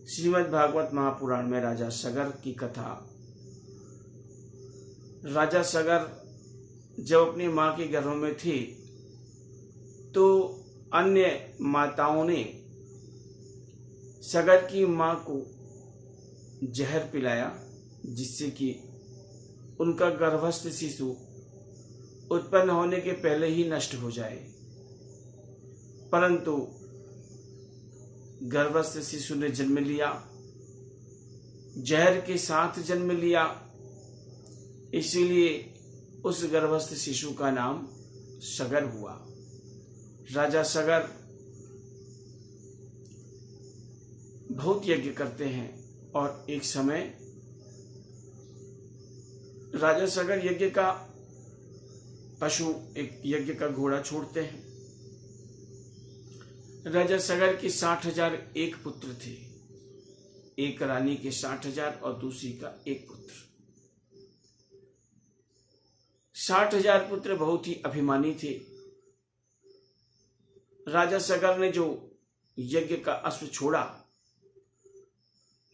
श्रीमद् भागवत महापुराण में राजा सगर की कथा। राजा सगर जब अपनी माँ के गर्भ में थे तो अन्य माताओं ने सगर की माँ को जहर पिलाया, जिससे कि उनका गर्भस्थ शिशु उत्पन्न होने के पहले ही नष्ट हो जाए। परंतु गर्भस्थ शिशु ने जन्म लिया, जहर के साथ जन्म लिया, इसीलिए उस गर्भस्थ शिशु का नाम सगर हुआ। राजा सगर बहुत यज्ञ करते हैं और एक समय राजा सगर यज्ञ का पशु, एक यज्ञ का घोड़ा छोड़ते हैं। राजा सगर के 60,000 एक पुत्र थे, एक रानी के 60,000 और दूसरी का एक पुत्र। 60,000 पुत्र बहुत ही अभिमानी थे। राजा सगर ने जो यज्ञ का अश्व छोड़ा,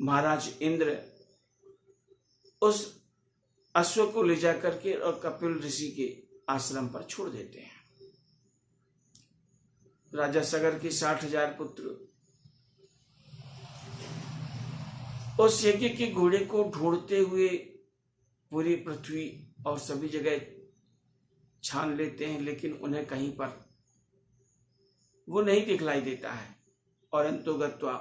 महाराज इंद्र उस अश्व को ले जाकर के और कपिल ऋषि के आश्रम पर छोड़ देते हैं। राजा सगर के 60,000 पुत्र उस यज्ञ के घोड़े को ढूंढते हुए पूरी पृथ्वी और सभी जगह छान लेते हैं, लेकिन उन्हें कहीं पर वो नहीं दिखलाई देता है। और अंतोगत्वा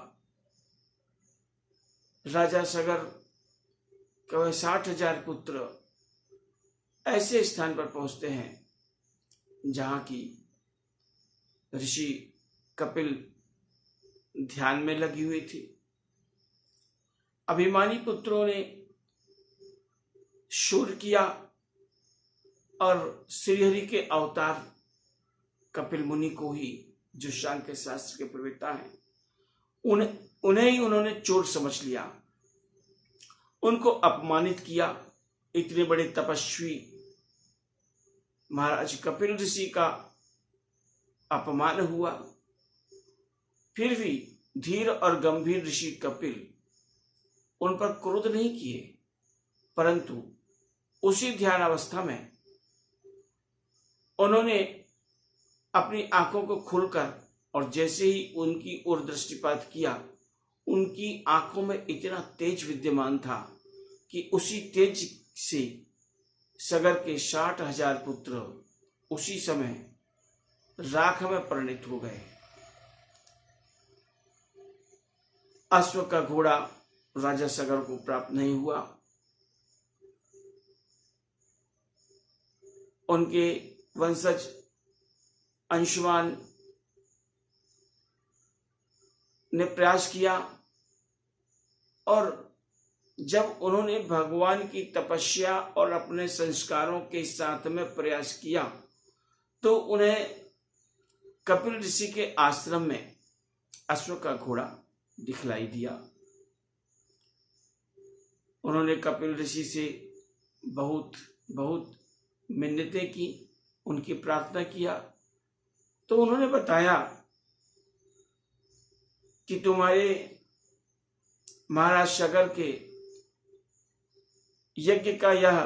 राजा सगर के 60,000 पुत्र ऐसे स्थान पर पहुंचते हैं जहां की ऋषि कपिल ध्यान में लगी हुई थी। अभिमानी पुत्रों ने शूर किया और श्रीहरि के अवतार कपिल मुनि को ही, जो सांख्य शास्त्र के प्रवक्ता हैं, उन्हें ही उन्होंने चोर समझ लिया, उनको अपमानित किया। इतने बड़े तपस्वी महाराज कपिल ऋषि का अपमान हुआ। फिर भी धीर और गंभीर ऋषि कपिल उन पर क्रोध नहीं किए, परंतु उसी ध्यान अवस्था में उन्होंने अपनी आंखों को खोलकर और जैसे ही उनकी ओर दृष्टिपात किया, उनकी आंखों में इतना तेज विद्यमान था कि उसी तेज से सगर के 60,000 पुत्र उसी समय राख में परिणित हो गए। अश्व का घोड़ा राजा सगर को प्राप्त नहीं हुआ। उनके वंशज अंशुमान ने प्रयास किया और जब उन्होंने भगवान की तपस्या और अपने संस्कारों के साथ में प्रयास किया तो उन्हें कपिल ऋषि के आश्रम में अश्व का घोड़ा दिखलाई दिया। उन्होंने कपिल ऋषि से बहुत बहुत मिन्नतें की, उनकी प्रार्थना किया, तो उन्होंने बताया कि तुम्हारे महाराज सगर के यज्ञ का यह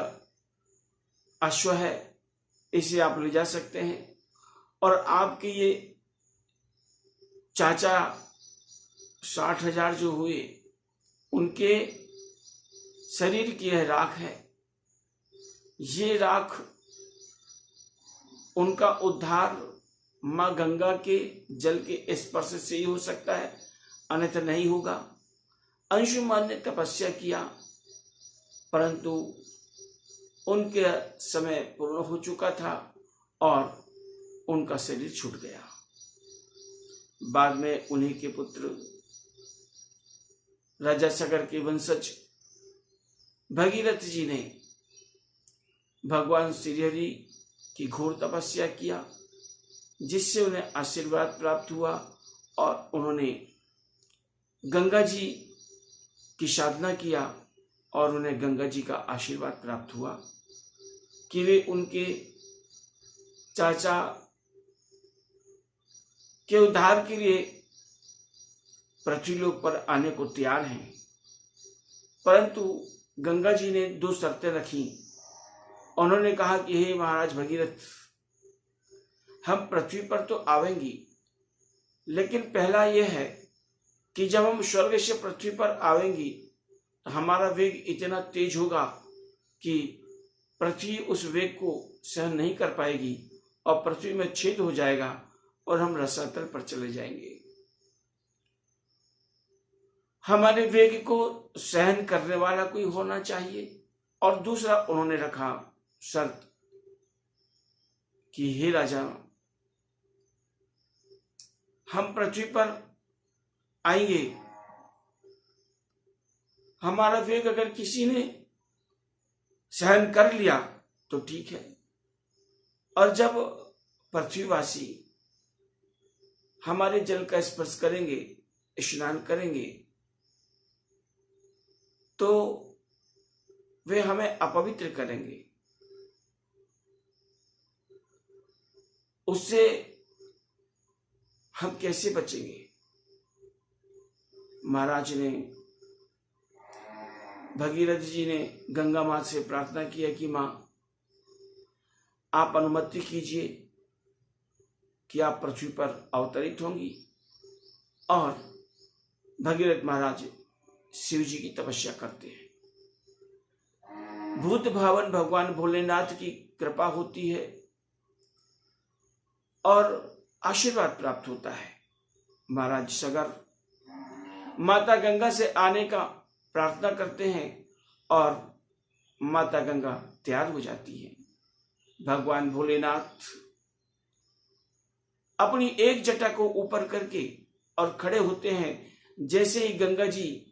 अश्व है, इसे आप ले जा सकते हैं और आपके ये चाचा 60,000 जो हुए, उनके शरीर की यह राख है। ये राख, उनका उद्धार मां गंगा के जल के स्पर्श से ही हो सकता है, अन्यथा नहीं होगा। अंशुमान ने तपस्या किया, परंतु उनके समय पूर्ण हो चुका था और उनका शरीर छूट गया। बाद में उन्हीं के पुत्र राजा सगर के वंशज भगीरथ जी ने भगवान श्रीहरि की घोर तपस्या किया, जिससे उन्हें आशीर्वाद प्राप्त हुआ और उन्होंने गंगा जी की साधना किया और उन्हें गंगा जी का आशीर्वाद प्राप्त हुआ कि वे उनके चाचा के उद्धार के लिए पृथ्वी लोक पर आने को तैयार हैं, परंतु गंगा जी ने 2 शर्तें रखी। उन्होंने कहा कि हे महाराज भगीरथ, हम पृथ्वी पर तो आवेंगे, लेकिन पहला यह है कि जब हम स्वर्ग से पृथ्वी पर आवेंगे तो हमारा वेग इतना तेज होगा कि पृथ्वी उस वेग को सहन नहीं कर पाएगी और पृथ्वी में छेद हो जाएगा और हम रसातल पर चले जाएंगे। हमारे वेग को सहन करने वाला कोई होना चाहिए। और दूसरा उन्होंने रखा शर्त कि हे राजा, हम पृथ्वी पर आएंगे, हमारा वेग अगर किसी ने सहन कर लिया तो ठीक है, और जब पृथ्वीवासी हमारे जल का स्पर्श करेंगे, स्नान करेंगे, तो वे हमें अपवित्र करेंगे। उससे हम कैसे बचेंगे? महाराज ने, भगीरथ जी ने गंगा माँ से प्रार्थना किया कि माँ, आप अनुमति कीजिए कि आप पृथ्वी पर अवतरित होंगी। और भगीरथ महाराज शिव जी की तपस्या करते हैं। भूत भावन भगवान भोलेनाथ की कृपा होती है और आशीर्वाद प्राप्त होता है। महाराज सगर माता गंगा से आने का प्रार्थना करते हैं और माता गंगा तैयार हो जाती है। भगवान भोलेनाथ अपनी एक जटा को ऊपर करके और खड़े होते हैं। जैसे ही गंगा जी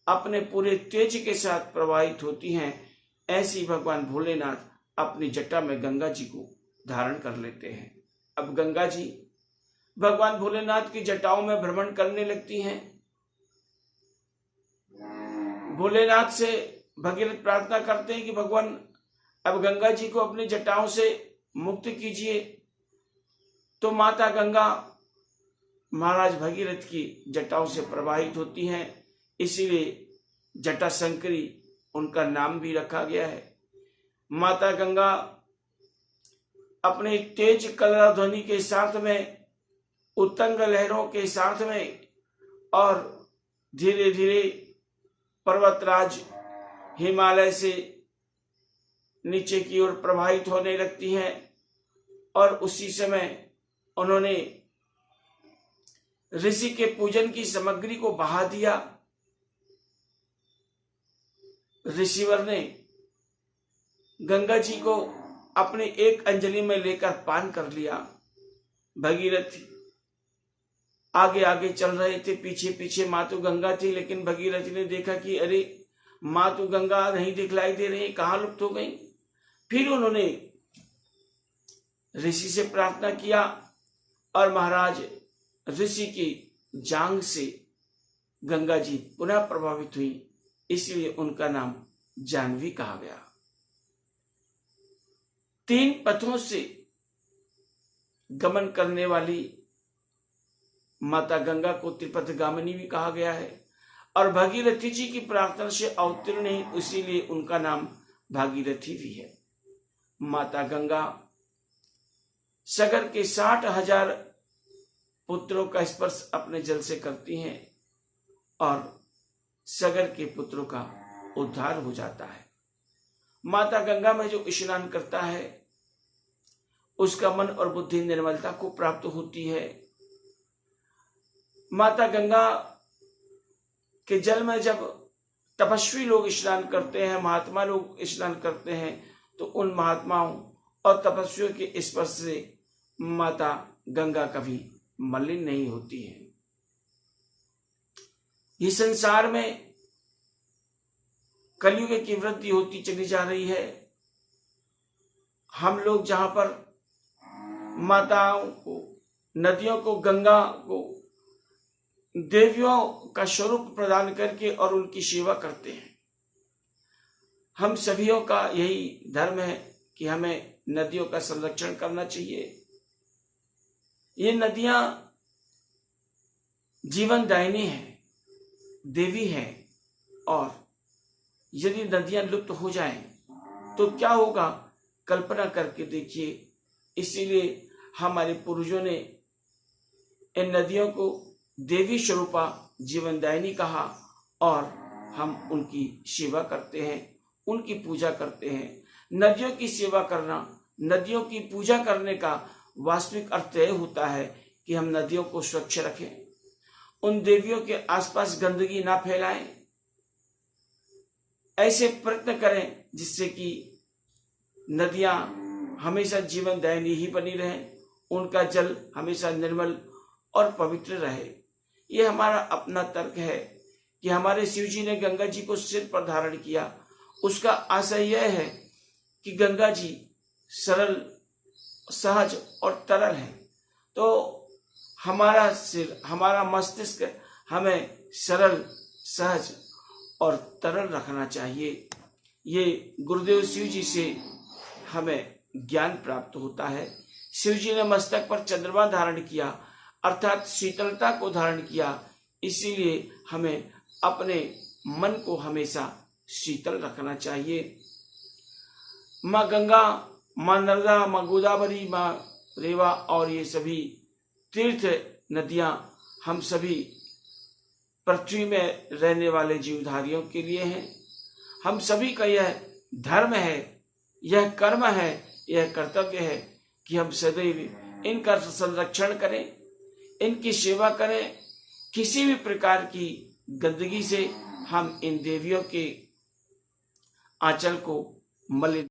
अपने पूरे तेज के साथ प्रवाहित होती हैं, ऐसी भगवान भोलेनाथ अपनी जटा में गंगा जी को धारण कर लेते हैं। अब गंगा जी भगवान भोलेनाथ की जटाओं में भ्रमण करने लगती हैं। भोलेनाथ से भगीरथ प्रार्थना करते हैं कि भगवान, अब गंगा जी को अपनी जटाओं से मुक्त कीजिए। तो माता गंगा महाराज भगीरथ की जटाओं से प्रवाहित होती हैं, इसीलिए जटा शंकरी उनका नाम भी रखा गया है। माता गंगा अपने तेज कलरव ध्वनि के साथ में, उत्तंग लहरों के साथ में, और धीरे धीरे पर्वतराज हिमालय से नीचे की ओर प्रवाहित होने लगती हैं। और उसी समय उन्होंने ऋषि के पूजन की सामग्री को बहा दिया। ऋषिवर ने गंगा जी को अपने एक अंजलि में लेकर पान कर लिया। भगीरथ आगे आगे चल रहे थे, पीछे पीछे मातु गंगा थी, लेकिन भगीरथ ने देखा कि अरे मातु गंगा नहीं दिखलाई दे रही, कहाँ लुप्त हो गई। फिर उन्होंने ऋषि से प्रार्थना किया और महाराज ऋषि की जांघ से गंगा जी पुनः प्रभावित हुई, इसलिए उनका नाम जाह्नवी कहा गया। 3 पथों से गमन करने वाली माता गंगा को त्रिपथगामिनी भी कहा गया है। और भागीरथी जी की प्रार्थना से अवतीर्ण नहीं, इसीलिए उनका नाम भागीरथी भी है। माता गंगा सगर के 60,000 पुत्रों का स्पर्श अपने जल से करती हैं और सगर के पुत्रों का उद्धार हो जाता है। माता गंगा में जो स्नान करता है उसका मन और बुद्धि निर्मलता को प्राप्त होती है। माता गंगा के जल में जब तपस्वी लोग स्नान करते हैं, महात्मा लोग स्नान करते हैं, तो उन महात्माओं और तपस्वियों के स्पर्श से माता गंगा कभी मलिन नहीं होती है। ये संसार में कलयुग की वृद्धि होती चली जा रही है। हम लोग जहां पर माताओं को, नदियों को, गंगा को देवियों का स्वरूप प्रदान करके और उनकी सेवा करते हैं। हम सभीयों का यही धर्म है कि हमें नदियों का संरक्षण करना चाहिए। ये नदियां जीवनदायिनी है, देवी है, और यदि नदियां लुप्त हो जाएं तो क्या होगा, कल्पना करके देखिए। इसीलिए हमारे पूर्वजों ने इन नदियों को देवी स्वरूपा जीवनदायिनी कहा, और हम उनकी सेवा करते हैं, उनकी पूजा करते हैं। नदियों की सेवा करना, नदियों की पूजा करने का वास्तविक अर्थ यह होता है कि हम नदियों को स्वच्छ रखें, उन देवियों के आसपास गंदगी ना फैलाएं, ऐसे प्रयत्न करें जिससे कि नदियां हमेशा जीवनदायिनी ही बनी रहें, उनका जल हमेशा निर्मल और पवित्र रहे। ये हमारा अपना तर्क है कि हमारे शिव जी ने गंगा जी को सिर पर धारण किया। उसका आशय यह है कि गंगा जी सरल, सहज और तरल है, तो हमारा सिर, हमारा मस्तिष्क हमें सरल, सहज और तरल रखना चाहिए। ये गुरुदेव शिव जी से हमें ज्ञान प्राप्त होता है। शिव जी ने मस्तक पर चंद्रमा धारण किया, अर्थात शीतलता को धारण किया। इसीलिए हमें अपने मन को हमेशा शीतल रखना चाहिए। माँ गंगा, माँ नर्मदा, माँ गोदावरी, माँ रेवा और ये सभी तीर्थ नदियां हम सभी पृथ्वी में रहने वाले जीवधारियों के लिए हैं। हम सभी का यह धर्म है, यह कर्म है, यह कर्तव्य है कि हम सदैव इनका संरक्षण करें, इनकी सेवा करें। किसी भी प्रकार की गंदगी से हम इन देवियों के आंचल को मलिन